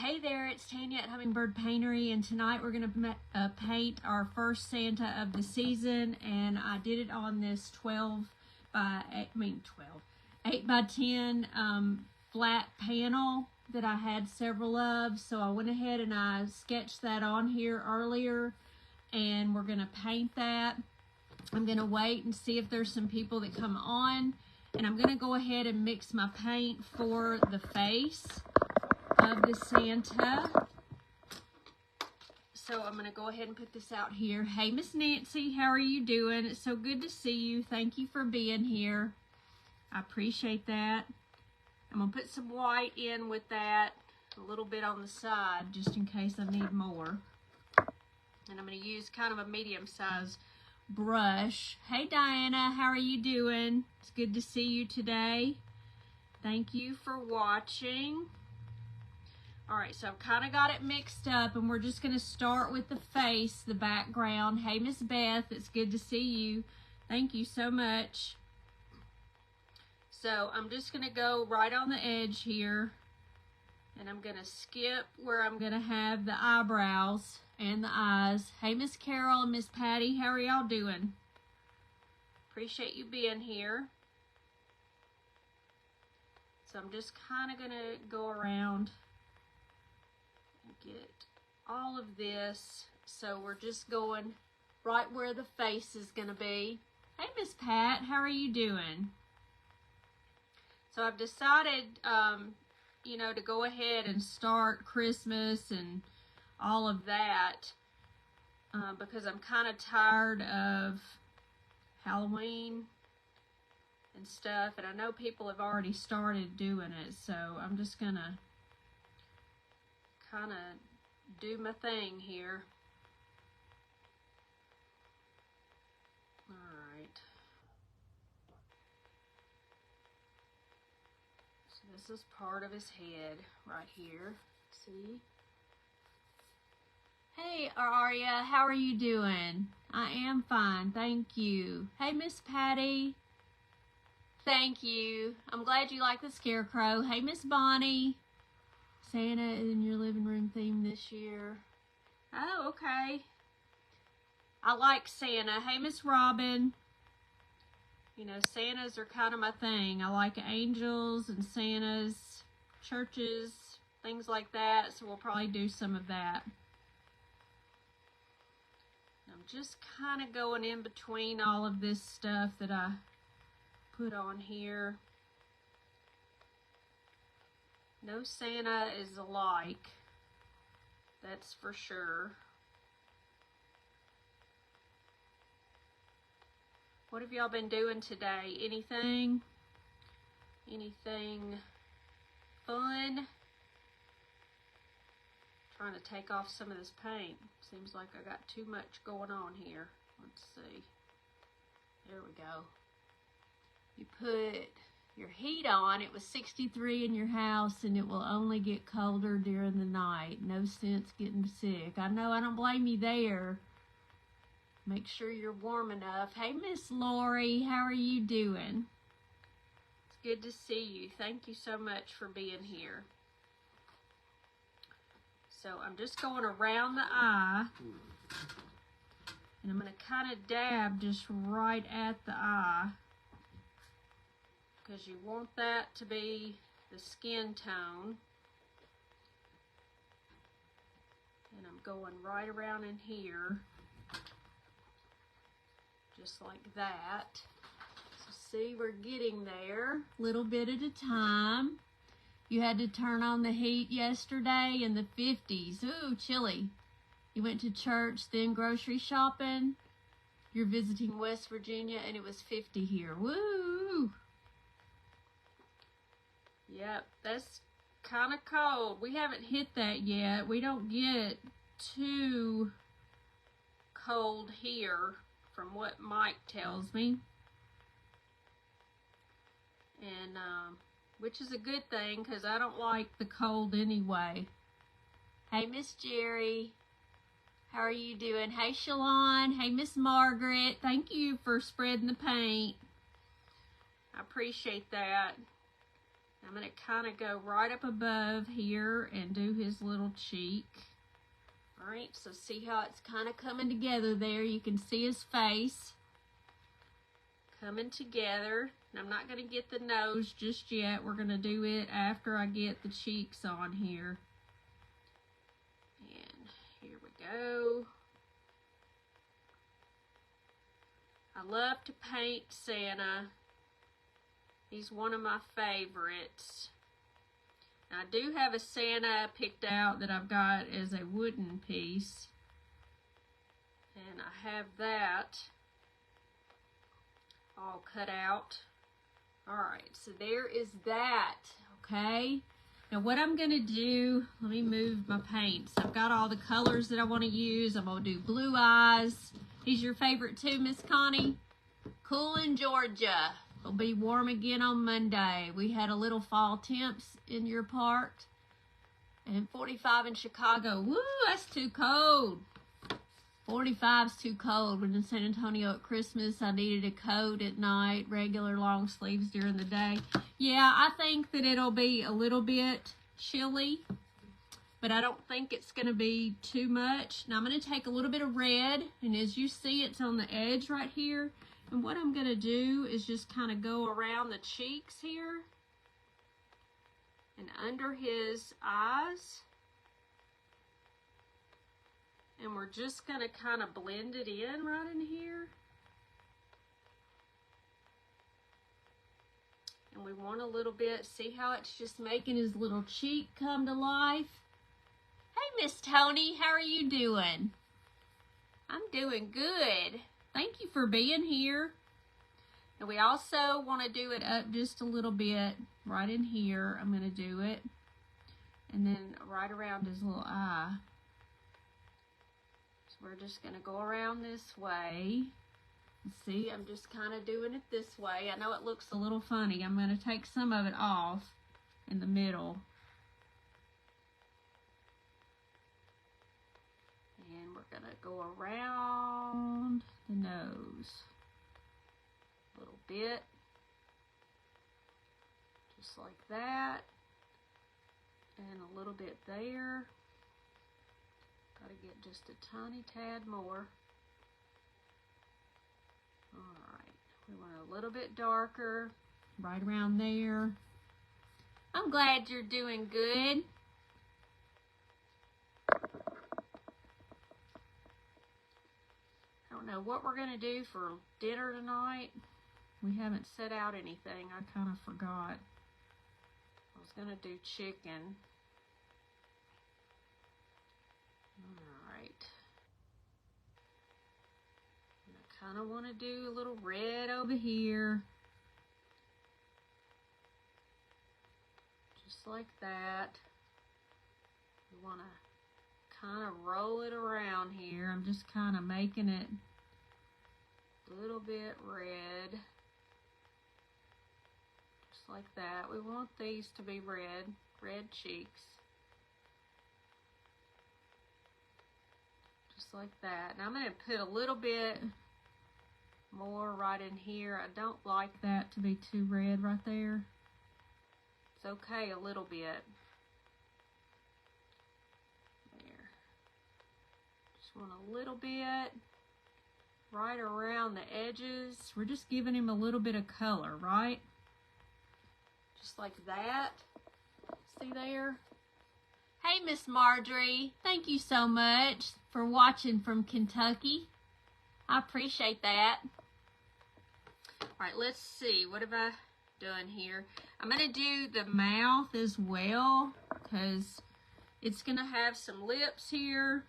Hey there, it's Tanya at Hummingbird Paintery, and tonight we're going to paint our first Santa of the season, and I did it on this 8 by 10 flat panel that I had several of, so I went ahead and I sketched that on here earlier, and we're going to paint that. I'm going to wait and see if there's some people that come on, and I'm going to go ahead and mix my paint for the face of the Santa. So I'm going to go ahead and put this out here. Hey, Miss Nancy, how are you doing? It's so good to see you. Thank you for being here. I appreciate that. I'm going to put some white in with that, a little bit on the side, just in case I need more. And I'm going to use kind of a medium-sized brush. Hey, Diana, how are you doing? It's good to see you today. Thank you for watching. All right, so I've kind of got it mixed up, and we're just going to start with the face, the background. Hey, Miss Beth, it's good to see you. Thank you so much. So I'm just going to go right on the edge here, and I'm going to skip where I'm going to have the eyebrows and the eyes. Hey, Miss Carol and Miss Patty, how are y'all doing? Appreciate you being here. So I'm just kind of going to go around get all of this, so we're just going right where the face is going to be. Hey, Miss Pat, how are you doing? So I've decided, you know, to go ahead and start Christmas and all of that because I'm kind of tired of Halloween and stuff, and I know people have already started doing it, so I'm just going to kind of do my thing here. All right. So this is part of his head right here. See? Hey, Aria, how are you doing? I am fine, thank you. Hey, Miss Patty. Thank you. I'm glad you like the scarecrow. Hey, Miss Bonnie. Santa in your living room theme this year. Oh, okay. I like Santa. Hey, Miss Robin. You know, Santas are kind of my thing. I like angels and Santas, churches, things like that. So we'll probably do some of that. I'm just kind of going in between all of this stuff that I put on here. No Santa is alike, that's for sure. What have y'all been doing today? Anything? Anything fun? Trying to take off some of this paint. Seems like I got too much going on here. Let's see. There we go. You put your heat on. It was 63 in your house, and it will only get colder during the night. No sense getting sick. I know, I don't blame you there. Make sure you're warm enough. Hey, Miss Lori, how are you doing? It's good to see you. Thank you so much for being here. So I'm just going around the eye, and I'm going to kind of dab just right at the eye, because you want that to be the skin tone. And I'm going right around in here, just like that. So see, we're getting there, little bit at a time. You had to turn on the heat yesterday in the 50s. Ooh, chilly. You went to church, then grocery shopping. You're visiting West Virginia, and it was 50 here. Woo! Yep, that's kind of cold. We haven't hit that yet. We don't get too cold here from what Mike tells me. And, which is a good thing because I don't like the cold anyway. Hey, Miss Jerry. How are you doing? Hey, Shalon. Hey, Miss Margaret. Thank you for spreading the paint. I appreciate that. I'm going to kind of go right up above here and do his little cheek. All right, so see how it's kind of coming together there. You can see his face coming together. And I'm not going to get the nose just yet. We're going to do it after I get the cheeks on here. And here we go. I love to paint Santa. He's one of my favorites. Now, I do have a Santa picked out that I've got as a wooden piece. And I have that all cut out. Alright, so there is that, okay? Now what I'm going to do, let me move my paints. I've got all the colors that I want to use. I'm going to do blue eyes. He's your favorite too, Miss Connie? Cool in Georgia. It'll be warm again on Monday. We had a little fall temps in your part. And 45 in Chicago. Woo, that's too cold. 45's too cold. When in San Antonio at Christmas, I needed a coat at night, regular long sleeves during the day. Yeah, I think that it'll be a little bit chilly, but I don't think it's going to be too much. Now I'm going to take a little bit of red, and as you see, it's on the edge right here. And what I'm going to do is just kind of go around the cheeks here and under his eyes. And we're just going to kind of blend it in right in here. And we want a little bit, see how it's just making his little cheek come to life? Hey, Miss Tony, how are you doing? I'm doing good. Thank you for being here. And we also want to do it up just a little bit right in here. I'm going to do it. And then right around his little eye. We're just going to go around this way. See, I'm just kind of doing it this way. I know it looks a little funny. I'm going to take some of it off in the middle. And we're going to go around the nose a little bit. Just like that. And a little bit there. Got to get just a tiny tad more. Alright, we want a little bit darker, right around there. I'm glad you're doing good. I don't know what we're going to do for dinner tonight. We haven't set out anything. I kind of forgot. I was going to do chicken. Alright. I kind of want to do a little red over here. Just like that. We want to kind of roll it around here. I'm just kind of making it a little bit red. Just like that. We want these to be red. Red cheeks. Just like that. Now I'm going to put a little bit more right in here. I don't like that to be too red right there. It's okay a little bit. There. Just want a little bit right around the edges. We're just giving him a little bit of color, right? Just like that. See there? Hey, Miss Marjorie. Thank you so much for watching from Kentucky. I appreciate that. All right, let's see. What have I done here? I'm going to do the mouth as well because it's going to have some lips here.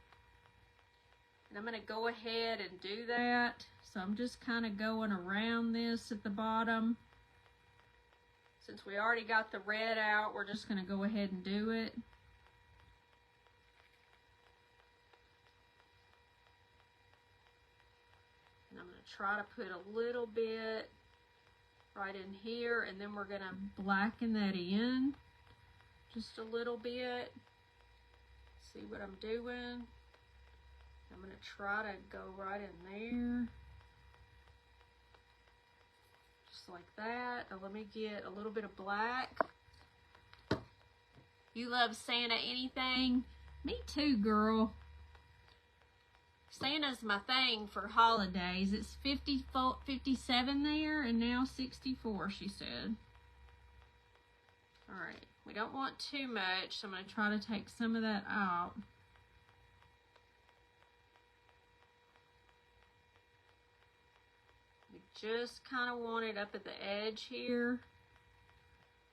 And I'm going to go ahead and do that. So I'm just kind of going around this at the bottom. Since we already got the red out, we're just going to go ahead and do it. And I'm going to try to put a little bit right in here, and then we're going to blacken that in just a little bit. See what I'm doing? I'm going to try to go right in there. Just like that. Now let me get a little bit of black You love Santa anything? Me too, girl. Santa's my thing for holidays. It's 57 there, and now 64, she said. All right, we don't want too much, so I'm going to try to take some of that out. We just kind of want it up at the edge here.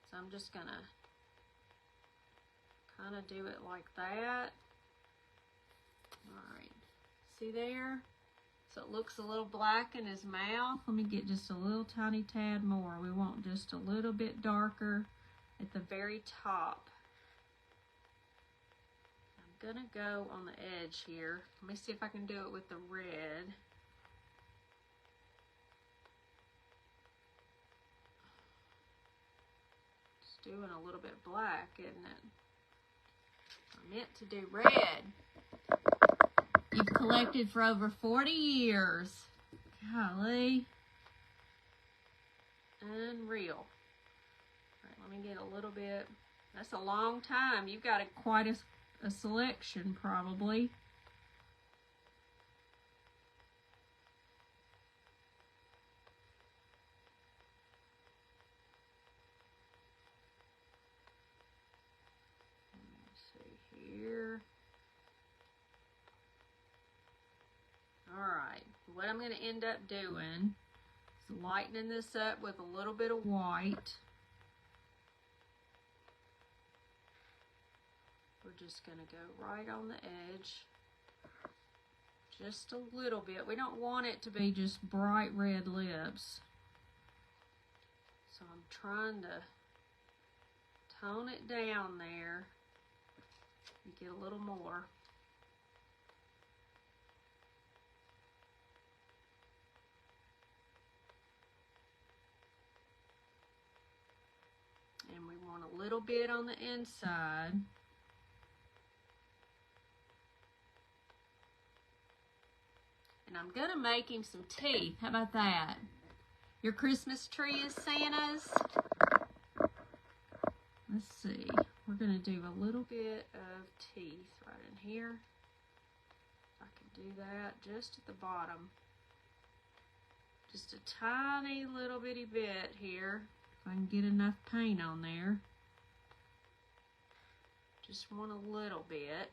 So I'm just going to kind of do it like that. All right. See there? So it looks a little black in his mouth. Let me get just a little tiny tad more. We want just a little bit darker at the very top. I'm gonna go on the edge here. Let me see if I can do it with the red. It's doing a little bit black, isn't it? I meant to do red. You've collected for over 40 years. Golly. Unreal. All right, let me get a little bit. That's a long time. You've got quite a selection, probably. Alright, what I'm going to end up doing is lightening this up with a little bit of white. We're just going to go right on the edge. Just a little bit. We don't want it to be just bright red lips. So I'm trying to tone it down there. You get a little more. And we want a little bit on the inside. And I'm going to make him some teeth. How about that? Your Christmas tree is Santa's. Let's see. We're going to do a little bit of teeth right in here. I can do that just at the bottom. Just a tiny little bitty bit here. If I can get enough paint on there. Just want a little bit.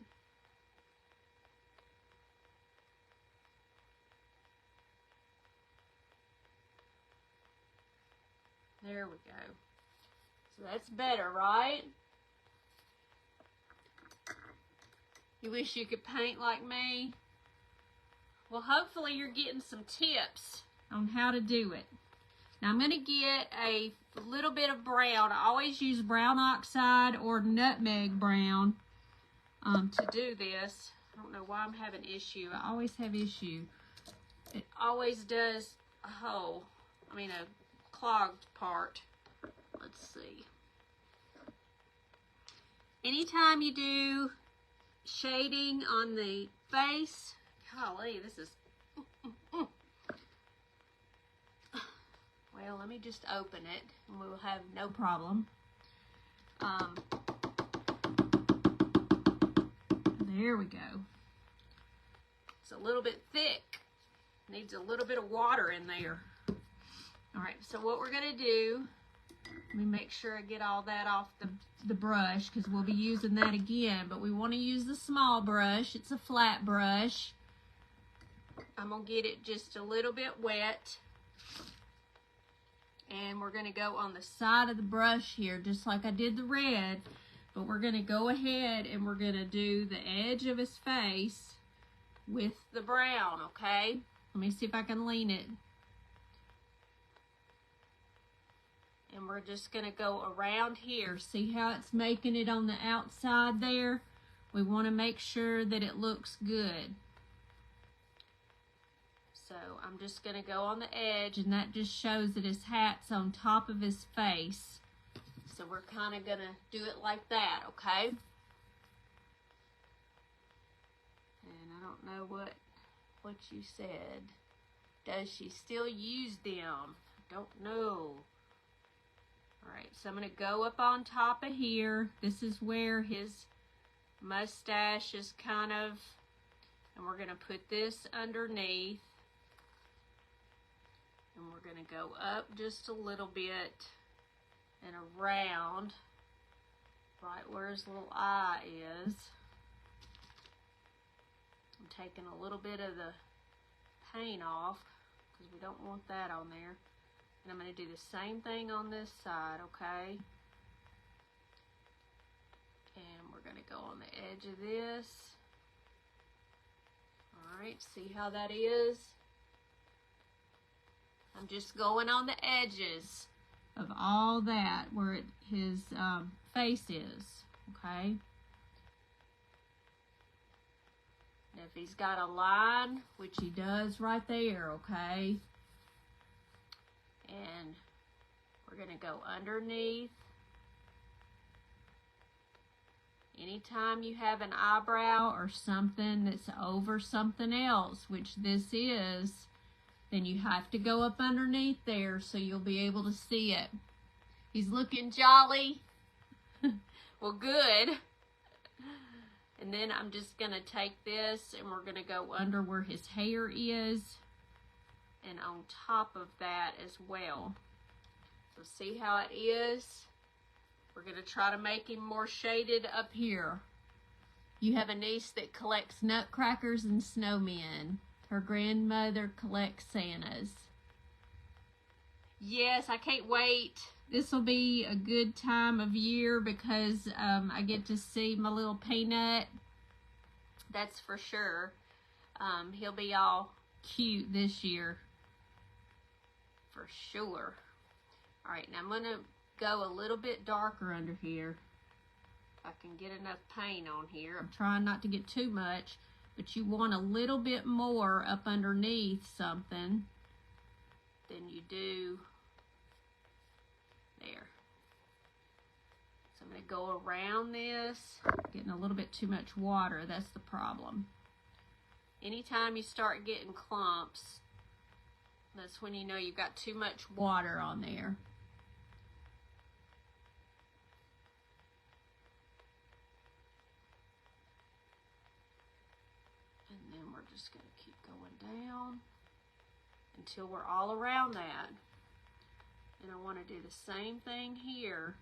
There we go. So that's better, right? You wish you could paint like me? Well, hopefully you're getting some tips on how to do it. Now I'm going to get a little bit of brown. I always use brown oxide or nutmeg brown to do this. I don't know why I'm having issue. I always have issue. It always does a hole. I mean a clogged part. Let's see. Anytime you do shading on the face, golly, this is well, let me just open it and we'll have no problem. There we go. It's a little bit thick. Needs a little bit of water in there. All right, so what we're gonna do, let me make sure I get all that off the brush because we'll be using that again, but we want to use the small brush. It's a flat brush. I'm gonna get it just a little bit wet. And we're gonna go on the side of the brush here, just like I did the red, but we're gonna go ahead and we're gonna do the edge of his face with the brown, okay? Let me see if I can lean it. And we're just going to go around here. See how it's making it on the outside there? We want to make sure that it looks good. So I'm just going to go on the edge, and that just shows that his hat's on top of his face. So we're kind of going to do it like that, okay? And I don't know what you said. Does she still use them? I don't know. Alright, so I'm going to go up on top of here. This is where his mustache is kind of, and we're going to put this underneath. And we're going to go up just a little bit and around right where his little eye is. I'm taking a little bit of the paint off because we don't want that on there. And I'm going to do the same thing on this side, okay? And we're going to go on the edge of this. Alright, see how that is? I'm just going on the edges of all that where his face is, okay? Now if he's got a line, which he does right there, okay? And we're going to go underneath. Anytime you have an eyebrow or something that's over something else, which this is, then you have to go up underneath there so you'll be able to see it. He's looking jolly. Well, good. And then I'm just going to take this and we're going to go under where his hair is and on top of that as well. So see how it is? We're going to try to make him more shaded up here. You have a niece that collects nutcrackers and snowmen. Her grandmother collects Santas. Yes, I can't wait. This will be a good time of year because I get to see my little Peanut. That's for sure. He'll be all cute this year. For sure. Alright, now I'm going to go a little bit darker under here. If I can get enough paint on here. I'm trying not to get too much. But you want a little bit more up underneath something than you do there. So I'm going to go around this. Getting a little bit too much water. That's the problem. Anytime you start getting clumps, that's when you know you've got too much water on there. Just going to keep going down until we're all around that. And I want to do the same thing here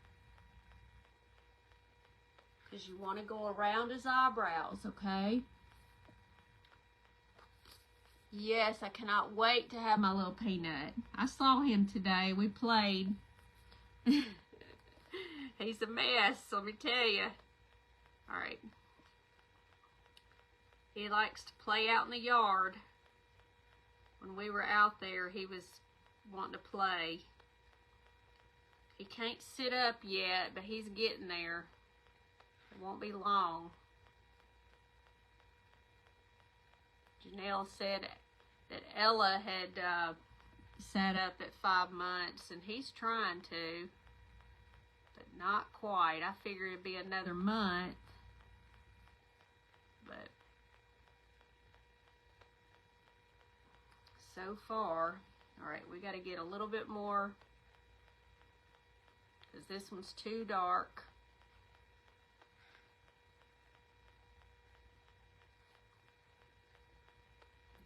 because you want to go around his eyebrows, okay? Yes, I cannot wait to have my little Peanut. I saw him today. We played. He's a mess, let me tell you. All right. He likes to play out in the yard. When we were out there, he was wanting to play. He can't sit up yet, but he's getting there. It won't be long. Janelle said that Ella had sat up at 5 months, and he's trying to, but not quite. I figured it'd be another month, but so far, all right, we got to get a little bit more because this one's too dark.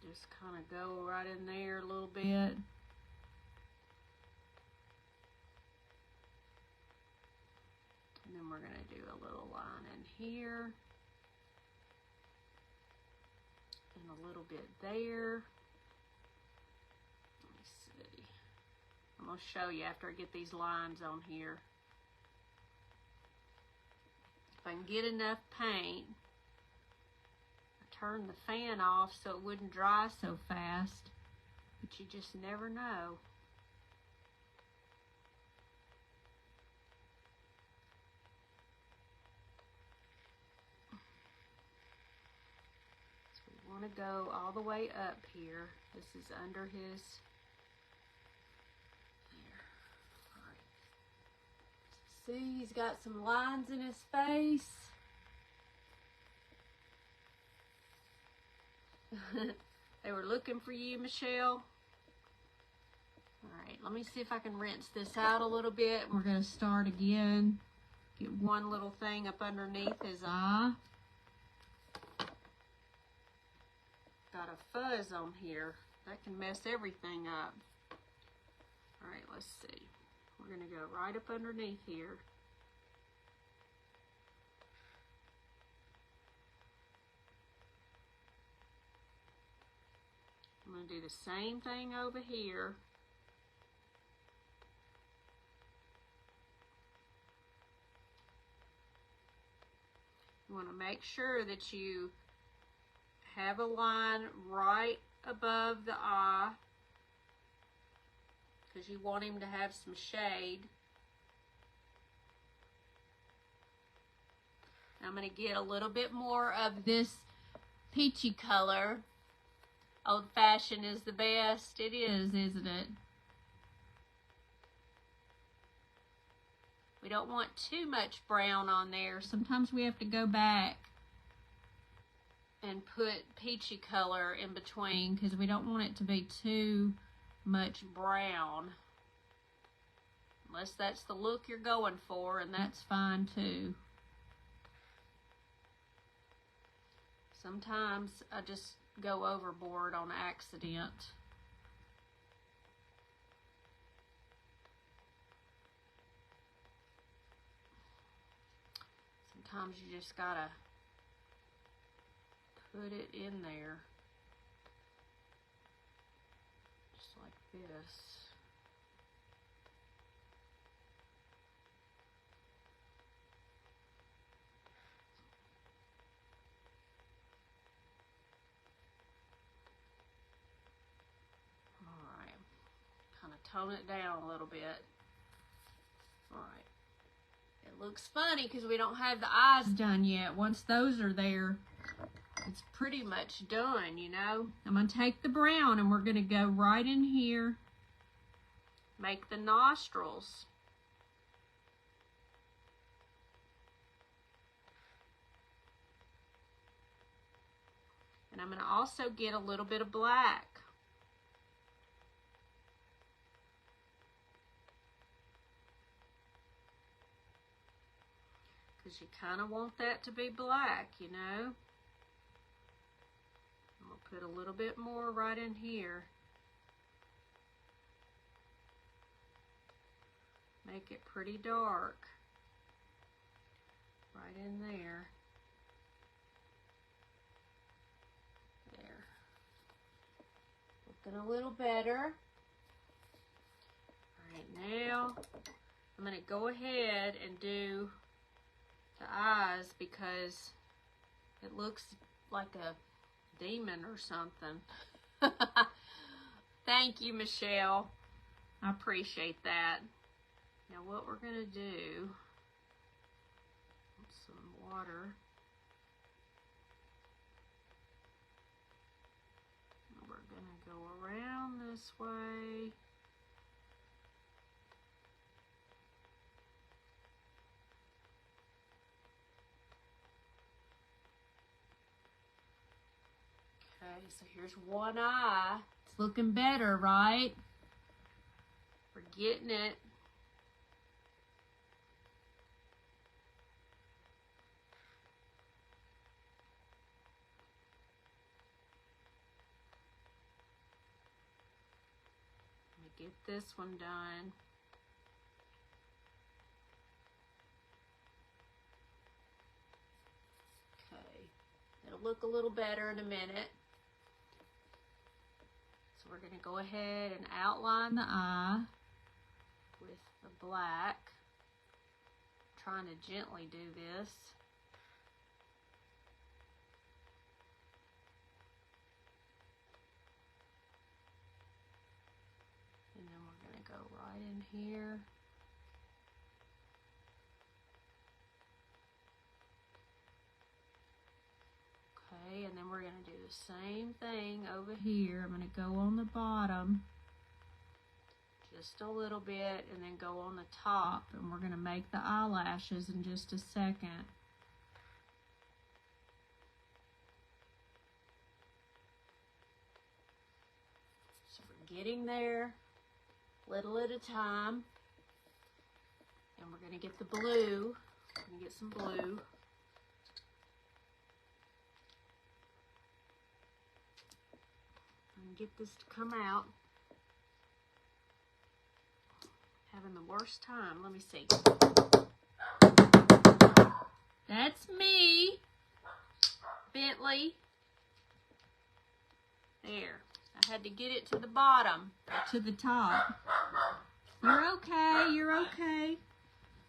Just kind of go right in there a little bit. And then we're going to do a little line in here. And a little bit there. Let me see. I'm going to show you after I get these lines on here. If I can get enough paint, turn the fan off so it wouldn't dry so fast, but you just never know. So we want to go all the way up here. This is under his, there. All right. See, he's got some lines in his face. They were looking for you, Michelle. Alright, let me see if I can rinse this out a little bit. We're going to start again. Get one little thing up underneath his eye. Got a fuzz on here. That can mess everything up. Alright, let's see. We're going to go right up underneath here. I'm going to do the same thing over here. You want to make sure that you have a line right above the eye because you want him to have some shade. I'm going to get a little bit more of this peachy color. Old Fashioned is the best. It is, isn't it? We don't want too much brown on there. Sometimes we have to go back and put peachy color in between because we don't want it to be too much brown. Unless that's the look you're going for, and that's fine too. Sometimes I just go overboard on accident. Sometimes you just gotta put it in there. Just like this. Alright. Kind of tone it down a little bit. Alright. It looks funny because we don't have the eyes done yet. Once those are there, it's pretty much done, you know. I'm going to take the brown and we're going to go right in here. Make the nostrils. And I'm going to also get a little bit of black. Because you kind of want that to be black, you know. I'm going to put a little bit more right in here. Make it pretty dark. Right in there. There. Looking a little better. Alright, now I'm going to go ahead and do the eyes because it looks like a demon or something. Thank you, Michelle. I appreciate that. Now what we're going to do, some water. We're going to go around this way. Okay, so here's one eye. It's looking better, right? We're getting it. Let me get this one done. Okay, it'll look a little better in a minute. So we're going to go ahead and outline the eye with the black. I'm trying to gently do this. And then we're going to go right in here. Okay, and then we're going to do the same thing over here. I'm going to go on the bottom just a little bit and then go on the top, and we're going to make the eyelashes in just a second. So we're getting there. little at a time. And we're going to get the blue. I'm going to get some blue. And get this to come out. Having the worst time. Let me see. That's me, Bentley. There. I had to get it to the bottom, to the top. You're okay. You're okay.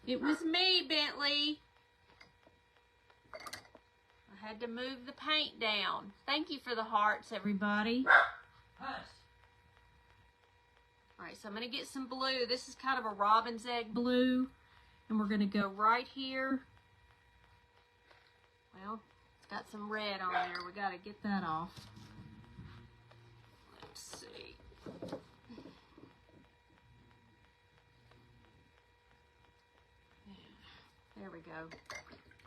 It was me, Bentley. I had to move the paint down. Thank you for the hearts, everybody. All right, so I'm going to get some blue. This is kind of a robin's egg blue. And we're going to go right here. Well, it's got some red on there. We got to get that off. Let's see. There we go.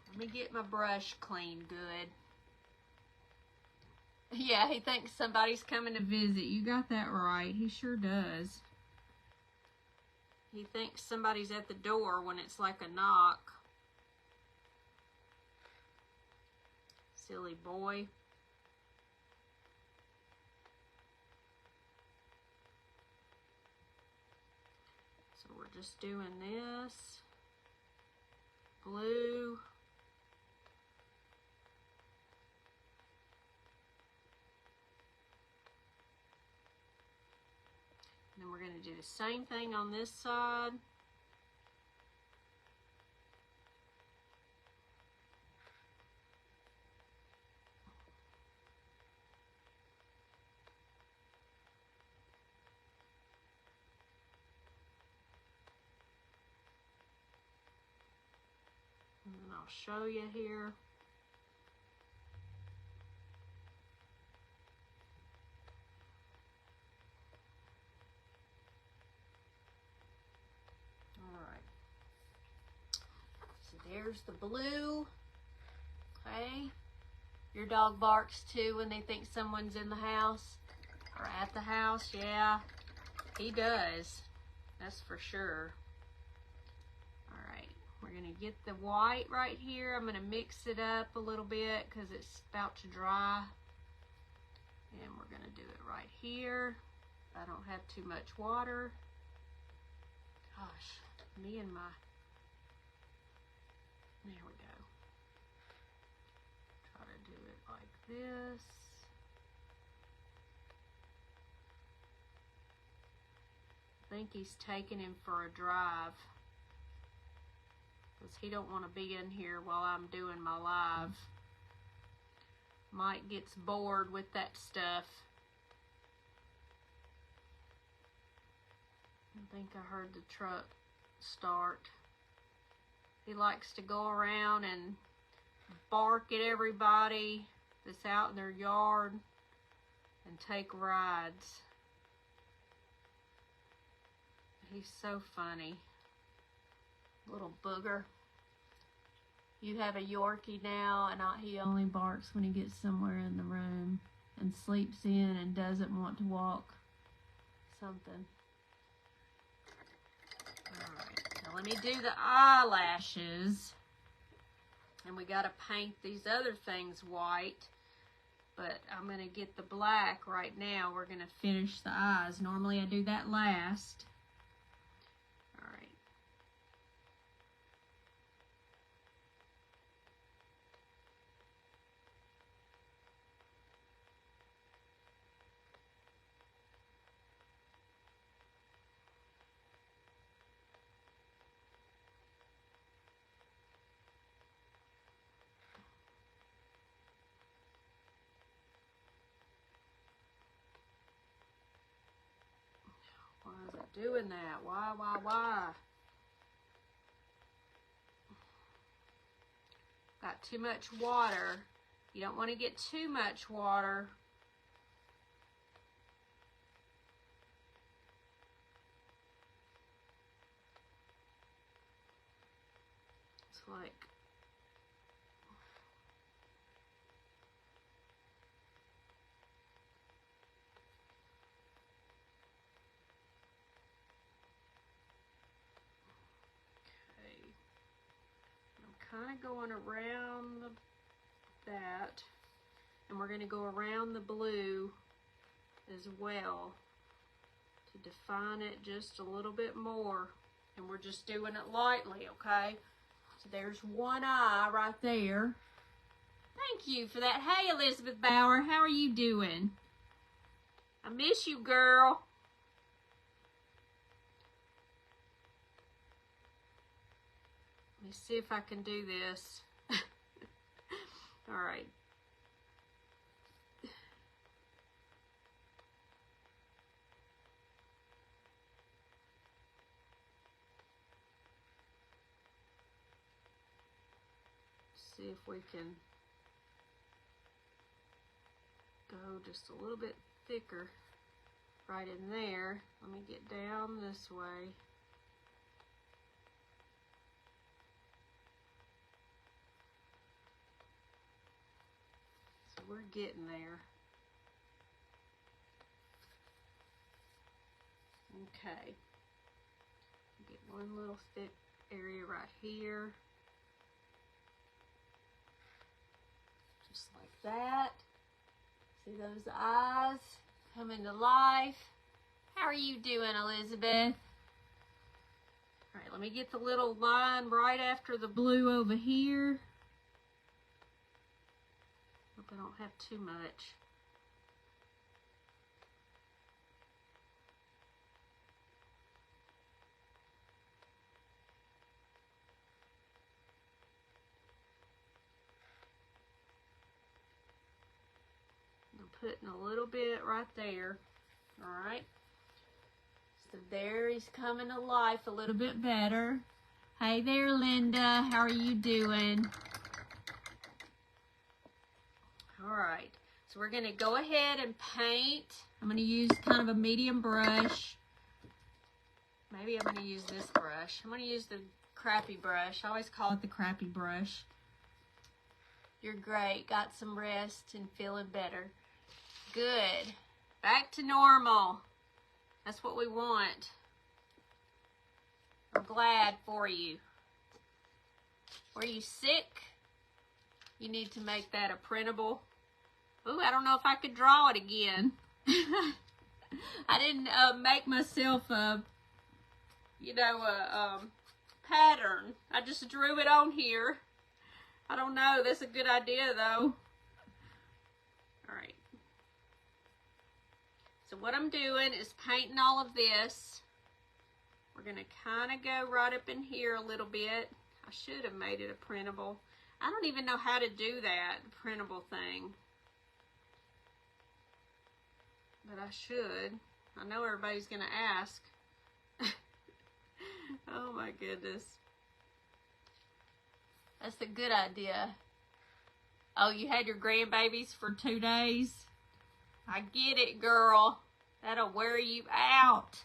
Let me get my brush clean good. Yeah, he thinks somebody's coming to visit. You got that right. He sure does. He thinks somebody's at the door when it's like a knock. Silly boy. So we're just doing this. Blue. And then we're going to do the same thing on this side. And then I'll show you here. There's the blue. Okay. Your dog barks too when they think someone's in the house or at the house. Yeah, he does. That's for sure. All right. We're going to get the white right here. I'm going to mix it up a little bit because it's about to dry. And we're going to do it right here. I don't have too much water. Gosh, me and my... There we go. Try to do it like this. I think he's taking him for a drive because he don't want to be in here while I'm doing my live. Mike gets bored with that stuff. I think I heard the truck start. He likes to go around and bark at everybody that's out in their yard and take rides. He's so funny. Little booger. You have a Yorkie now, and he only barks when he gets somewhere in the room and sleeps in and doesn't want to walk. Something. Alright, now let me do the eyelashes. And we got to paint these other things white. But I'm going to get the black right now. We're going to finish the eyes. Normally I do that last. Alright. Why is it doing that? Why? Got too much water. You don't want to get too much water. It's like kind of going around that, and we're going to go around the blue as well to define it just a little bit more. And we're just doing it lightly, okay? So there's one eye right there. Thank you for that. Hey, Elizabeth Bauer, how are you doing? I miss you, girl. Let me see if I can do this. All right. See if we can go just a little bit thicker right in there. Let me get down this way. So we're getting there. Okay. Get one little thick area right here. Just like that. See those eyes coming to life? How are you doing, Elizabeth? All right, let me get the little line right after the blue over here. Hope I don't have too much. I'm putting a little bit right there. All right. So there he's coming to life a little bit better. Hey there, Linda. How are you doing? All right. So we're going to go ahead and paint. I'm going to use kind of a medium brush. Maybe I'm going to use this brush. I'm going to use the crappy brush. I always call it the crappy brush. You're great. Got some rest and feeling better. Good. Back to normal. That's what we want. I'm glad for you. Were you sick? You need to make that a printable. Ooh, I don't know if I could draw it again. I didn't make myself a, pattern. I just drew it on here. I don't know. That's a good idea, though. All right. So what I'm doing is painting all of this. We're going to kind of go right up in here a little bit. I should have made it a printable. I don't even know how to do that printable thing. But I should. I know everybody's going to ask. Oh my goodness. That's a good idea. Oh, you had your grandbabies for 2 days? I get it, girl. That'll wear you out.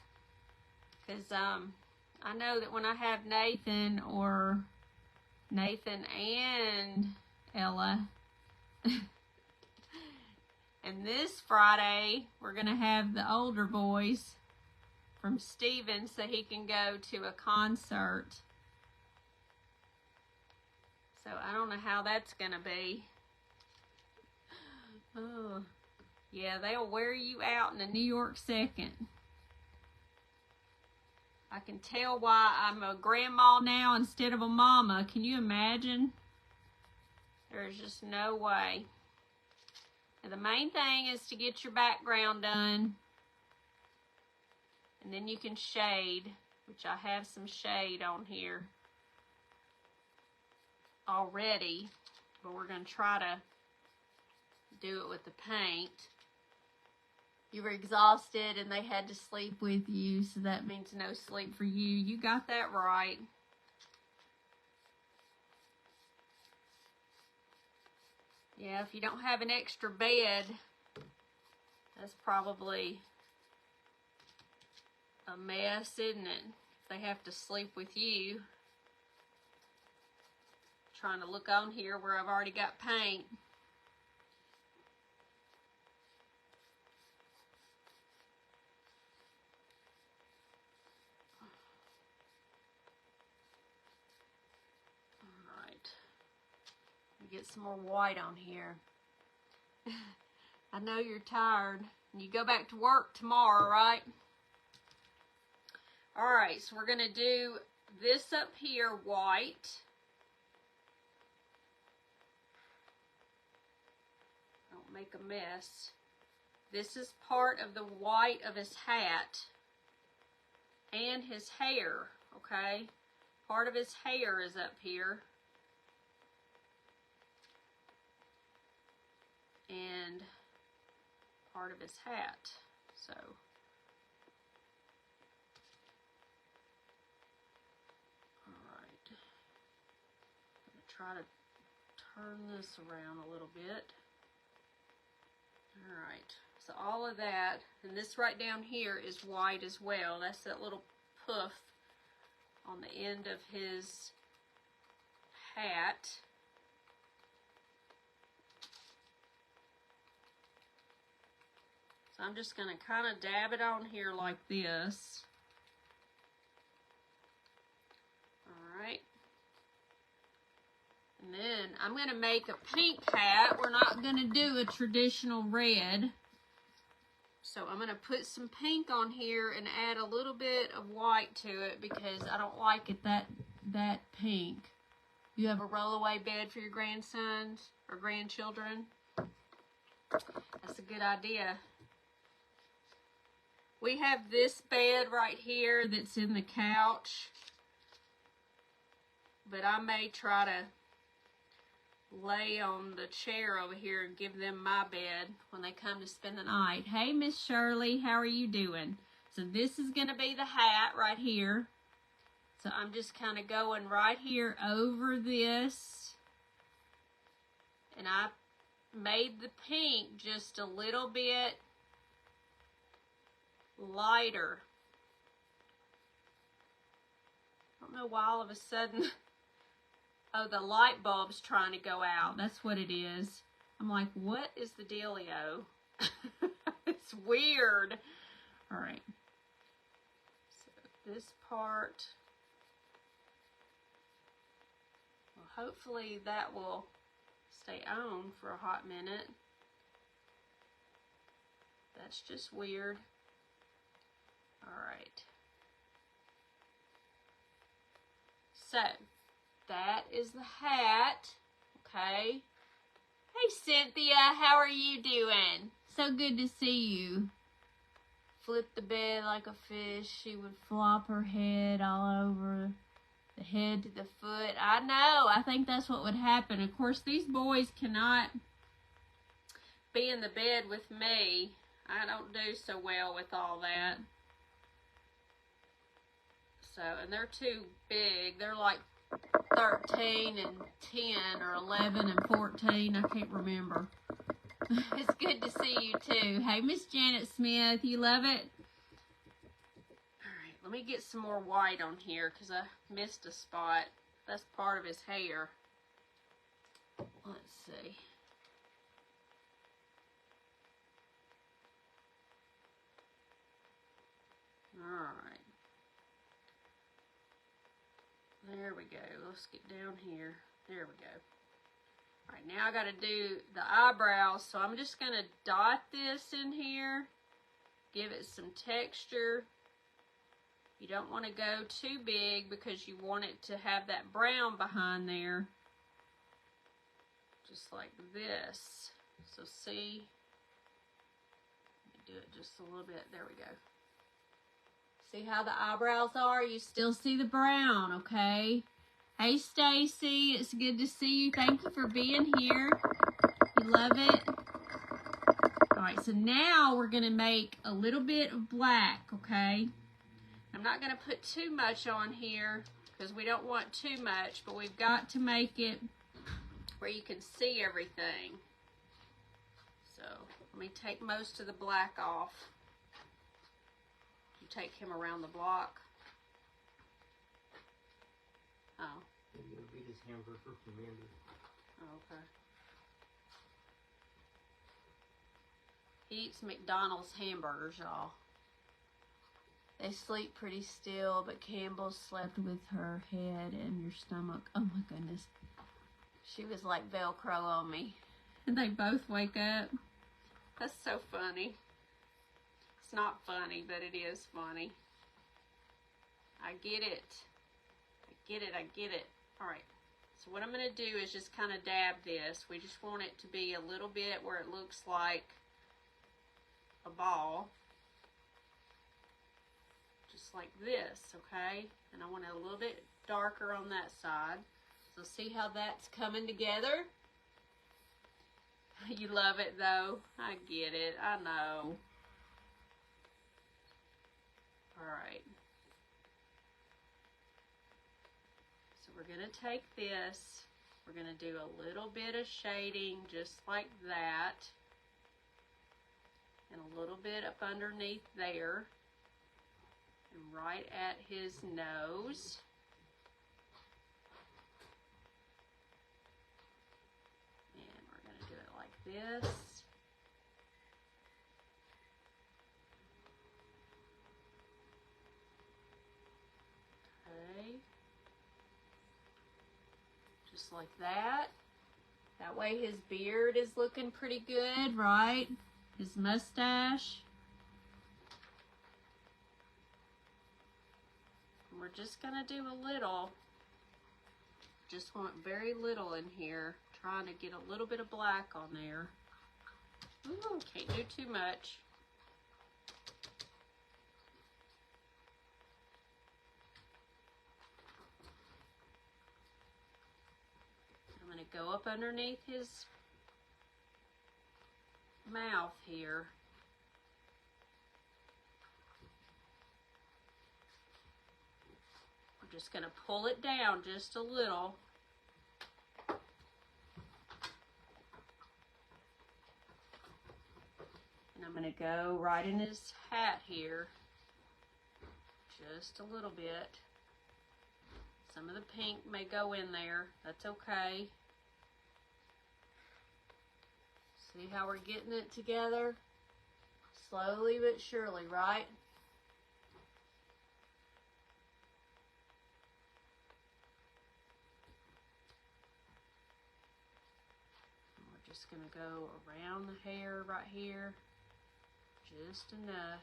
Because I know that when I have Nathan or Nathan and Ella, and this Friday, we're going to have the older boys from Stephen so he can go to a concert. So I don't know how that's going to be. Oh, yeah, they'll wear you out in a New York second. I can tell why I'm a grandma now instead of a mama. Can you imagine? There's just no way. And the main thing is to get your background done. And then you can shade, which I have some shade on here already. But we're going to try to do it with the paint. You were exhausted and they had to sleep with you, so that means no sleep for you. You got that right. Yeah, if you don't have an extra bed, that's probably a mess, isn't it? If they have to sleep with you. Trying to look on here where I've already got paint. All right. Get some more white on here. I know you're tired. You go back to work tomorrow, right? Alright, so we're going to do this up here white. Don't make a mess. This is part of the white of his hat and his hair, okay? Part of his hair is up here. And part of his hat. So alright. I'm going to try to turn this around a little bit. Alright. So all of that, and this right down here is white as well. That's that little puff on the end of his hat. So I'm just going to kind of dab it on here like this. Alright. And then I'm going to make a pink hat. We're not going to do a traditional red. So I'm going to put some pink on here and add a little bit of white to it because I don't like it that pink. You have a rollaway bed for your grandsons or grandchildren? That's a good idea. We have this bed right here that's in the couch, but I may try to lay on the chair over here and give them my bed when they come to spend the night. Hey, Miss Shirley, how are you doing? So this is going to be the hat right here. So I'm just kind of going right here over this, and I made the pink just a little bit lighter. I don't know why all of a sudden, oh, the light bulb's trying to go out. That's what it is. I'm like, what is the dealio? It's weird. All right. So this part, well, hopefully that will stay on for a hot minute. That's just weird. All right. So, that is the hat. Okay. Hey, Cynthia, how are you doing? So good to see you. Flip the bed like a fish. She would flop her head all over the head to the foot. I know. I think that's what would happen. Of course, these boys cannot be in the bed with me. I don't do so well with all that. So, and they're too big. They're like 13 and 10 or 11 and 14. I can't remember. It's good to see you too. Hey, Miss Janet Smith, you love it? All right, let me get some more white on here because I missed a spot. That's part of his hair. Let's see. All right. There we go. Let's get down here. There we go. All right, now I got to do the eyebrows. So I'm just going to dot this in here. Give it some texture. You don't want to go too big because you want it to have that brown behind there. Just like this. So see. Let me do it just a little bit. There we go. See how the eyebrows are? You still see the brown, okay? Hey, Stacy, it's good to see you. Thank you for being here. You love it? All right, so now we're going to make a little bit of black, okay? I'm not going to put too much on here because we don't want too much, but we've got to make it where you can see everything. So let me take most of the black off. Take him around the block. Oh. Maybe it'll be his hamburger from Mandy. Oh, okay. He eats McDonald's hamburgers, y'all. They sleep pretty still, but Campbell slept with her head in your stomach. Oh my goodness. She was like Velcro on me. And they both wake up. That's so funny. It's not funny, but it is funny. I get it. I get it. I get it. All right. So what I'm going to do is just kind of dab this. We just want it to be a little bit where it looks like a ball. Just like this, okay? And I want it a little bit darker on that side. So see how that's coming together? You love it though. I get it. I know. All right. So we're going to take this. We're going to do a little bit of shading just like that. And a little bit up underneath there. And right at his nose. And we're going to do it like this. Okay. Just like that. That way his beard is looking pretty good, right? His mustache. We're just gonna do a little, just want very little in here, trying to get a little bit of black on there. Ooh, can't do too much. I'm gonna go up underneath his mouth here. Just going to pull it down just a little. And I'm going to go right in his hat here. Just a little bit. Some of the pink may go in there. That's okay. See how we're getting it together? Slowly but surely, right? Just going to go around the hair right here, just enough.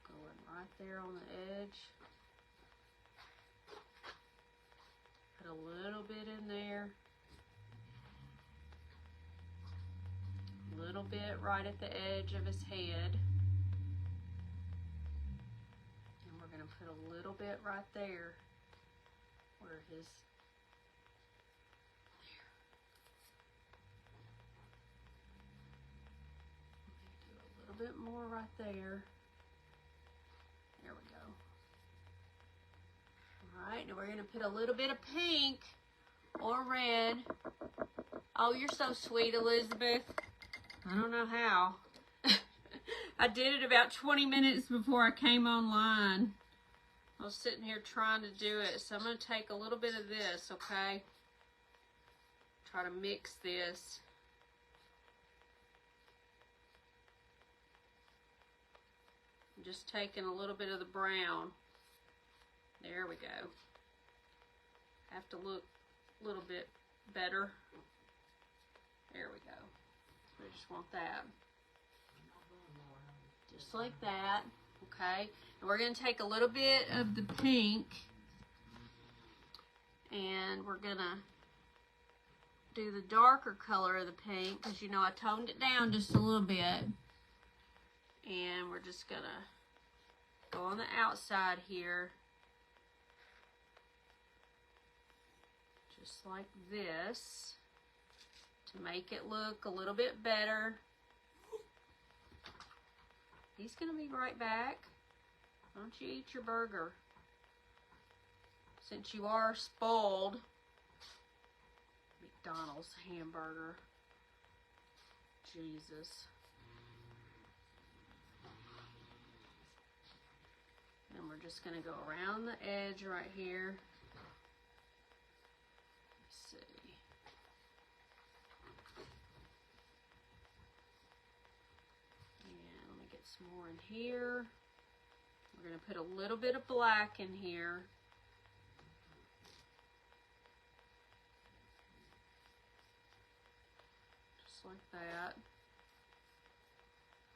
Going right there on the edge. Put a little bit in there. A little bit right at the edge of his head. And we're going to put a little bit right there. Where his do a little bit more right there. There we go. All right, now we're going to put a little bit of pink or red. Oh, you're so sweet, Elizabeth. I don't know how. I did it about 20 minutes before I came online. I was sitting here trying to do it, so I'm going to take a little bit of this, okay? Try to mix this. I'm just taking a little bit of the brown. There we go. Have to look a little bit better. There we go. I just want that. Just like that, okay? And we're going to take a little bit of the pink and we're going to do the darker color of the pink because, you know, I toned it down just a little bit. And we're just going to go on the outside here. Just like this to make it look a little bit better. He's going to be right back. Why don't you eat your burger? Since you are spoiled. McDonald's hamburger. Jesus. And we're just going to go around the edge right here. Let's see. And let me get some more in here. We're going to put a little bit of black in here. Just like that.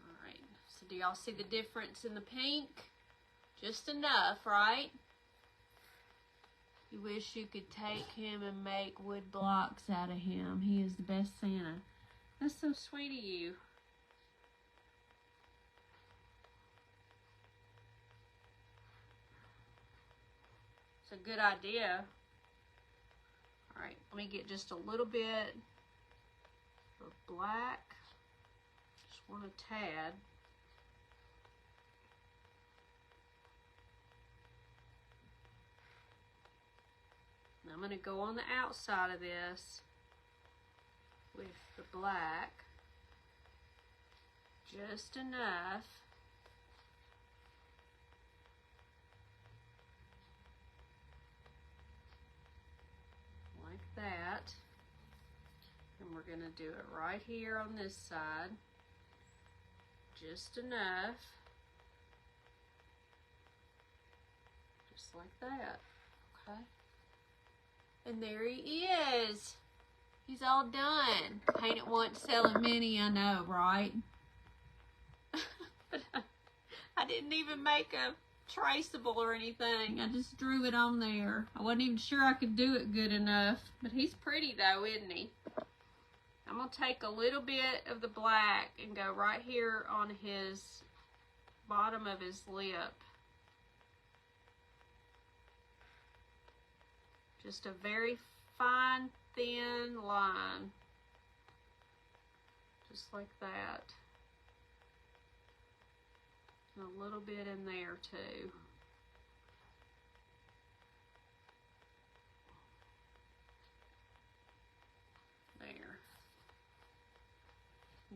Alright, so do y'all see the difference in the pink? Just enough, right? You wish you could take him and make wood blocks out of him. He is the best Santa. That's so sweet of you. It's a good idea. Alright, let me get just a little bit of black. Just want a tad. I'm going to go on the outside of this with the black, just enough. Like that. And we're going to do it right here on this side, just enough. Just like that, okay? And there he is. He's all done. Paint it once, sell it many, I know, right? But I didn't even make a traceable or anything. I just drew it on there. I wasn't even sure I could do it good enough. But he's pretty though, isn't he? I'm going to take a little bit of the black and go right here on his bottom of his lip. Just a very fine, thin line. Just like that. And a little bit in there too. There.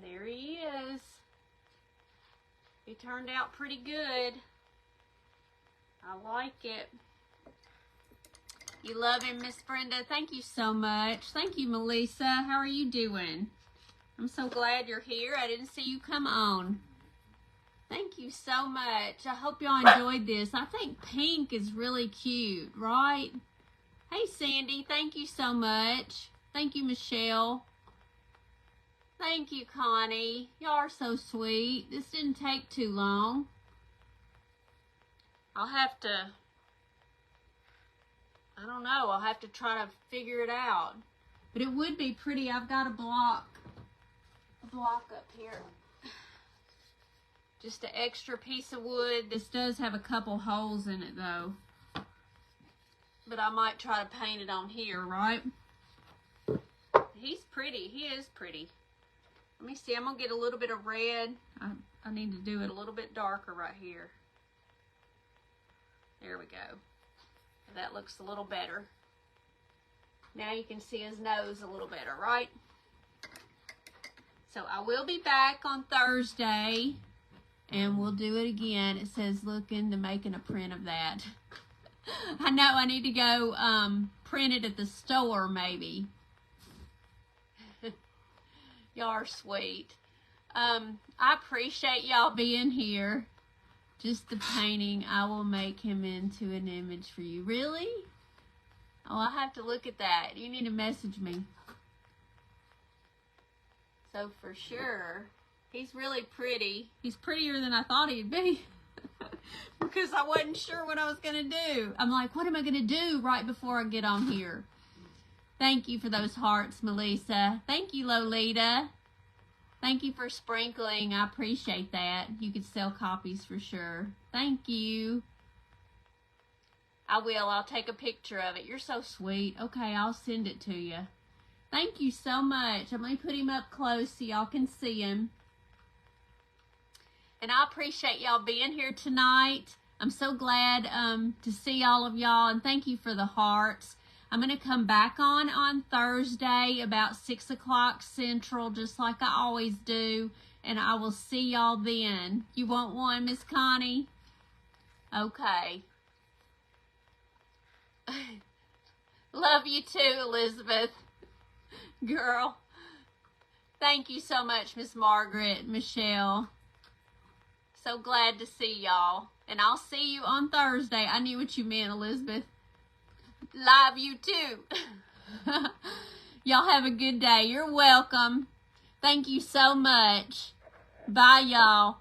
There he is. He turned out pretty good. I like it. You love him, Miss Brenda. Thank you so much. Thank you, Melissa. How are you doing? I'm so glad you're here. I didn't see you come on. Thank you so much. I hope y'all enjoyed this. I think pink is really cute, right? Hey, Sandy. Thank you so much. Thank you, Michelle. Thank you, Connie. Y'all are so sweet. This didn't take too long. I'll have to... I don't know. I'll have to try to figure it out. But it would be pretty. I've got a block up here. Just an extra piece of wood. This does have a couple holes in it though. But I might try to paint it on here, right? He's pretty. He is pretty. Let me see. I'm going to get a little bit of red. I need to do it a little bit darker right here. There we go. That looks a little better. Now you can see his nose a little better, right? So I will be back on Thursday and we'll do it again. It says look into making a print of that. I know I need to go print it at the store maybe. Y'all are sweet. I appreciate y'all being here. Just the painting, I will make him into an image for you. Really? Oh, I'll have to look at that. You need to message me. So for sure, he's really pretty. He's prettier than I thought he'd be. Because I wasn't sure what I was going to do. I'm like, what am I going to do right before I get on here? Thank you for those hearts, Melissa. Thank you, Lolita. Thank you for sprinkling. I appreciate that. You could sell copies for sure. Thank you. I will. I'll take a picture of it. You're so sweet. Okay, I'll send it to you. Thank you so much. I'm going to put him up close so y'all can see him. And I appreciate y'all being here tonight. I'm so glad to see all of y'all. And thank you for the hearts. I'm going to come back on Thursday about 6 o'clock Central, just like I always do. And I will see y'all then. You want one, Miss Connie? Okay. Love you too, Elizabeth. Girl. Thank you so much, Miss Margaret, Michelle. So glad to see y'all. And I'll see you on Thursday. I knew what you meant, Elizabeth. Love you too. Y'all have a good day. You're welcome. Thank you so much. Bye, y'all.